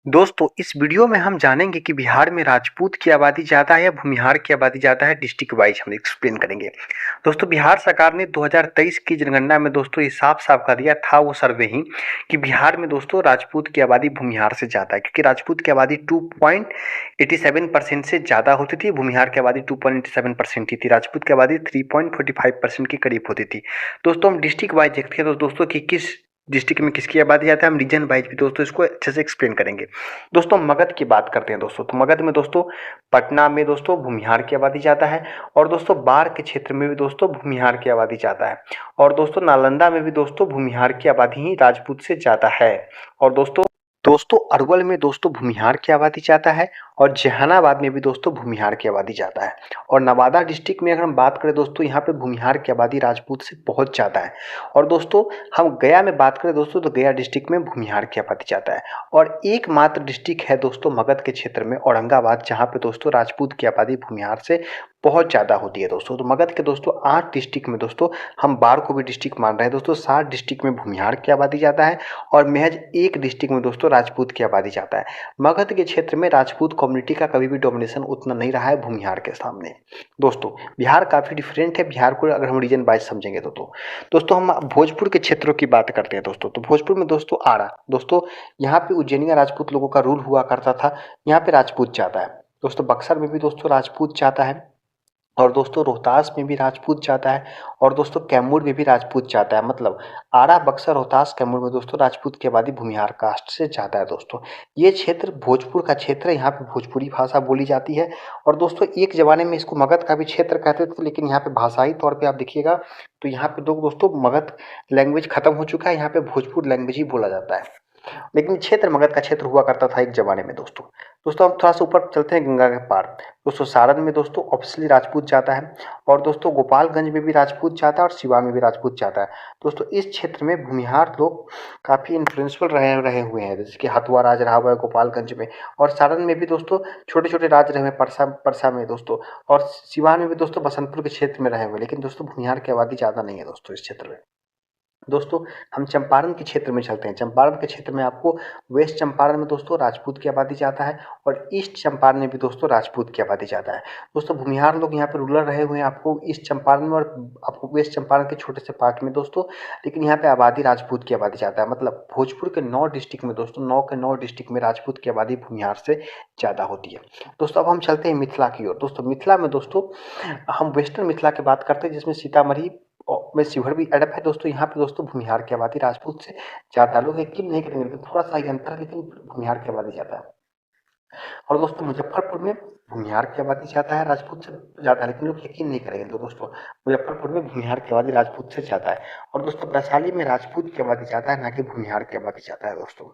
दोस्तों इस वीडियो में हम जानेंगे कि बिहार में राजपूत की आबादी ज़्यादा है या भूमिहार की आबादी ज़्यादा है। डिस्ट्रिक्ट वाइज हम एक्सप्लेन करेंगे। दोस्तों बिहार सरकार ने 2023 की जनगणना में दोस्तों ये साफ साफ कर दिया था वो सर्वे ही कि बिहार में दोस्तों राजपूत की आबादी भूमिहार से ज़्यादा है, क्योंकि राजपूत की आबादी 2.87% से ज़्यादा होती थी, भूमिहार की आबादी 2.87% ही थी, राजपूत की आबादी 3.45% के करीब होती थी। दोस्तों हम डिस्ट्रिक्ट वाइज देखते हैं तो दोस्तों कि किस डिस्ट्रिक्ट में किसकी आबादी ज़्यादा है, हम रीजन वाइज भी दोस्तों इसको अच्छे से एक्सप्लेन करेंगे। दोस्तों मगध की बात करते हैं दोस्तों, तो मगध में दोस्तों पटना में दोस्तों भूमिहार की आबादी ज़्यादा है, और दोस्तों बाढ़ के क्षेत्र में भी दोस्तों भूमिहार की आबादी ज़्यादा है, और दोस्तों नालंदा में भी दोस्तों भूमिहार की आबादी ही राजपूत से ज़्यादा है। और दोस्तों दोस्तों अरवल में दोस्तों भूमिहार की आबादी ज़्यादा है, और जहानाबाद में भी दोस्तों भूमिहार की आबादी ज़्यादा है। और नवादा डिस्ट्रिक्ट में अगर हम बात करें दोस्तों, यहाँ पे भूमिहार की आबादी राजपूत से बहुत ज़्यादा है। और दोस्तों हम गया में बात करें दोस्तों, तो गया डिस्ट्रिक्ट में भूमिहार की आबादी ज़्यादा है। और एकमात्र डिस्ट्रिक्ट है दोस्तों मगध के क्षेत्र में औरंगाबाद, जहाँ पे दोस्तों राजपूत की आबादी भूमिहार से बहुत ज़्यादा होती है दोस्तों। तो मगध के दोस्तों 8 डिस्ट्रिक्ट में दोस्तों हम बाढ़ को भी डिस्ट्रिक्ट मान रहे हैं दोस्तों, 7 डिस्ट्रिक्ट में भूमिहार की आबादी ज़्यादा है, और महज एक डिस्ट्रिक्ट में दोस्तों राजपूत की आबादी ज़्यादा है। मगध के क्षेत्र में राजपूत कम्युनिटी का कभी भी डोमिनेशन उतना नहीं रहा है भूमिहार के सामने। दोस्तों बिहार काफ़ी डिफरेंट है, बिहार को अगर हम रीजन वाइज समझेंगे तो दोस्तों हम भोजपुर के क्षेत्रों की बात करते हैं दोस्तों। तो भोजपुर में दोस्तों आरा, दोस्तों यहाँ पे उज्जैनिया राजपूत लोगों का रूल हुआ करता था, यहाँ पे राजपूत ज़्यादा है। दोस्तों बक्सर में भी दोस्तों राजपूत ज़्यादा है, और दोस्तों रोहतास में भी राजपूत ज़्यादा है, और दोस्तों कैमूर में भी राजपूत ज़्यादा है। मतलब आरा, बक्सर, रोहतास, कैमूर में दोस्तों राजपूत की आबादी भूमिहार कास्ट से ज़्यादा है दोस्तों। ये क्षेत्र भोजपुर का क्षेत्र है, यहाँ पे भोजपुरी भाषा बोली जाती है। और दोस्तों एक ज़माने में इसको मगध का भी क्षेत्र कहते थे, लेकिन यहाँ पे भाषाई तौर पे आप देखिएगा तो यहाँ पे दोस्तों मगध लैंग्वेज खत्म हो चुका है, यहाँ पे भोजपुर लैंग्वेज ही बोला जाता है। लेकिन क्षेत्र मगध का क्षेत्र हुआ करता था एक ज़माने में दोस्तों। दोस्तों हम थोड़ा सा ऊपर चलते हैं गंगा के पार। दोस्तों सारण में दोस्तों ऑब्वियसली राजपूत ज़्यादा है, और दोस्तों गोपालगंज में भी राजपूत ज़्यादा है, और सिवान में भी राजपूत ज़्यादा है। दोस्तों इस क्षेत्र में भूमिहार लोग काफ़ी इन्फ्लुएंसफुल रहे हुए हैं, जैसे कि हथुआ राज रहा हुआ है गोपालगंज में, और सारण में भी दोस्तों छोटे छोटे राज रहे हुए हैं, परसा में दोस्तों, और सिवान में भी दोस्तों बसंतपुर के क्षेत्र में रहे हुए हैं। लेकिन दोस्तों भूमिहार की आबादी ज़्यादा नहीं है दोस्तों इस क्षेत्र में। दोस्तों हम चंपारण के क्षेत्र में चलते हैं। चंपारण के क्षेत्र में आपको वेस्ट चंपारण में दोस्तों राजपूत की आबादी ज़्यादा है, और ईस्ट चंपारण में भी दोस्तों राजपूत की आबादी ज़्यादा है। दोस्तों भूमिहार लोग यहाँ पे रूरल रहे हुए हैं आपको ईस्ट चंपारण में, और आपको वेस्ट चंपारण के छोटे से पार्ट में दोस्तों, लेकिन यहाँ पे आबादी राजपूत की आबादी ज़्यादा है। मतलब भोजपुर के 9 डिस्ट्रिक्ट में दोस्तों 9 के 9 डिस्ट्रिक्ट में राजपूत की आबादी भूमिहार से ज़्यादा होती है। दोस्तों अब हम चलते हैं मिथिला की ओर। दोस्तों मिथिला में दोस्तों हम वेस्टर्न मिथिला की बात करते हैं, जिसमें सीतामढ़ी में शिवहर भी एडप है दोस्तों। यहाँ पे दोस्तों भूमिहार की आबादी राजपूत से ज़्यादा, लोग यकीन नहीं करेंगे लेकिन थोड़ा सा ही अंतर है, लेकिन भूमिहार की आबादी ज़्यादा है। और दोस्तों मुजफ्फरपुर में भूमिहार की आबादी ज़्यादा है राजपूत से ज़्यादा है, लेकिन लोग यकीन नहीं करेंगे तो दोस्तों मुजफ्फरपुर में भूमिहार की आबादी राजपूत से ज़्यादा है। और दोस्तों वैशाली में राजपूत की आबादी ज़्यादा है, ना कि भूमिहार की आबादी ज़्यादा है दोस्तों।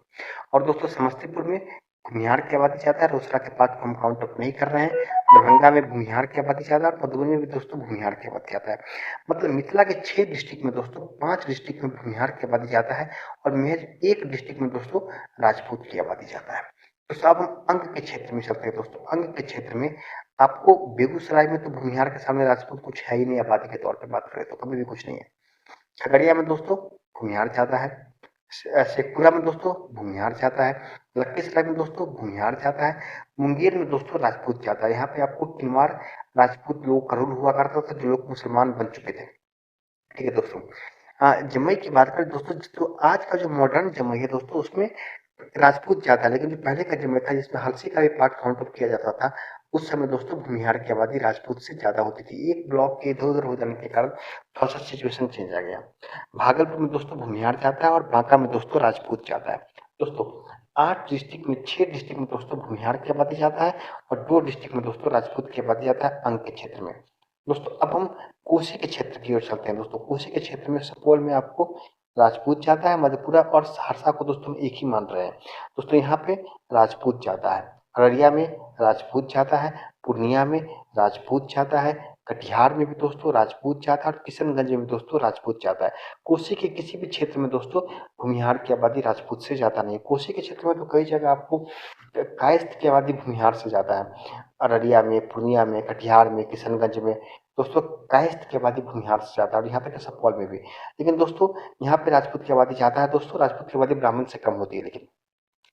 और दोस्तों समस्तीपुर में भूमिहार की आबादी ज़्यादा है, रोसड़ा के पास को हम काउंट अप नहीं कर रहे हैं। दरभंगा में भूमिहार की आबादी ज़्यादा है, और मधुबनी में भी दोस्तों भूमिहार की आबादी ज़्यादा है। मतलब मिथिला के 6 डिस्ट्रिक्ट में दोस्तों 5 डिस्ट्रिक्ट में भूमिहार की आबादी ज़्यादा है, और महज एक डिस्ट्रिक्ट में दोस्तों राजपूत की आबादी ज़्यादा है। तो अब हम अंग के क्षेत्र में चलते हैं दोस्तों। अंग के क्षेत्र में आपको बेगूसराय में तो भूमिहार के सामने राजपूत कुछ है ही नहीं, आबादी के तौर पे बात करें तो कभी भी कुछ नहीं है। खगड़िया में दोस्तों भूमिहार ज़्यादा है, शेखपुरा में दोस्तों भूमिहार ज़्यादा है, लखीसराय में दोस्तों भूमिहार ज़्यादा है, मुंगेर में दोस्तों राजपूत ज़्यादा है। यहाँ पे आपको किलवाड़ राजपूत लोग का रूल हुआ करता था, जो लोग मुसलमान बन चुके थे। ठीक है दोस्तों। जमुई की बात करें दोस्तों, तो आज का जो मॉडर्न जमुई है दोस्तों उसमें राजपूत ज़्यादा है, लेकिन जो पहले का जमुई था जिसमें हलसी का भी पार्ट काउंट अप किया जाता था, उस समय दोस्तों भूमिहार की आबादी राजपूत से ज़्यादा होती थी। एक ब्लॉक के इधर उधर हो जाने के कारण थोड़ा सा सिचुएशन चेंज आ गया। भागलपुर में दोस्तों भूमिहार ज़्यादा है, और बांका में दोस्तों राजपूत ज़्यादा है। दोस्तों 8 डिस्ट्रिक्ट में 6 डिस्ट्रिक्ट में दोस्तों भूमिहार की आबादी ज़्यादा है, और 2 डिस्ट्रिक्ट में दोस्तों राजपूत की आबादी ज़्यादा है अंग के क्षेत्र में। दोस्तों अब हम कोसी के क्षेत्र की ओर चलते हैं। दोस्तों कोसी के क्षेत्र में सुपौल में आपको राजपूत ज़्यादा है, मधेपुरा और सहरसा को दोस्तों हम एक ही मान रहे हैं। दोस्तों यहाँ पे राजपूत ज़्यादा है, अररिया में राजपूत ज़्यादा है, पूर्णिया में राजपूत ज़्यादा है, कटिहार में भी दोस्तों राजपूत ज़्यादा है, और किशनगंज में भी दोस्तों राजपूत ज़्यादा है। कोसी के किसी भी क्षेत्र में दोस्तों भूमिहार की आबादी राजपूत से ज़्यादा नहीं है। कोसी के क्षेत्र में तो कई जगह आपको कायस्थ की आबादी भूमिहार से ज़्यादा है, अररिया में, पूर्णिया में, कटिहार में, किशनगंज में दोस्तों कायस्थ की आबादी भूमिहार से ज़्यादा है, और यहाँ तक कि सुपौल में भी। लेकिन दोस्तों यहाँ पे राजपूत की आबादी ज़्यादा है दोस्तों, राजपूत की आबादी ब्राह्मण से कम होती है। लेकिन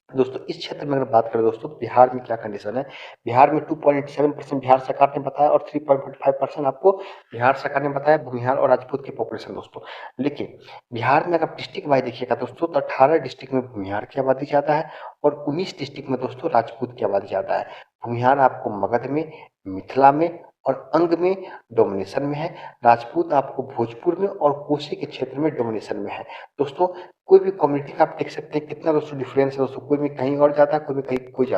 दोस्तों इस क्षेत्र में अगर बात करें दोस्तों, बिहार में क्या कंडीशन है, बिहार में 2.87% बिहार सरकार ने बताया और 3.45% आपको बिहार सरकार ने बताया भूमिहार और राजपूत की पॉपुलेशन दोस्तों। लेकिन बिहार में अगर डिस्ट्रिक्ट वाइज देखिएगा दोस्तों, तो 18 डिस्ट्रिक्ट में भूमिहार की आबादी ज़्यादा है और 19 डिस्ट्रिक्ट में दोस्तों राजपूत की आबादी ज़्यादा है। भूमिहार आपको मगध में, मिथिला में और अंग में डोमिनेशन में है। राजपूत आपको भोजपुर में और कोसी के क्षेत्र में डोमिनेशन में है। दोस्तों कोई भी कम्युनिटी का आप देख सकते हैं कितना दोस्तों डिफरेंस है दोस्तों, कोई में कहीं और ज़्यादा है, कोई में कहीं कोई ज़्यादा।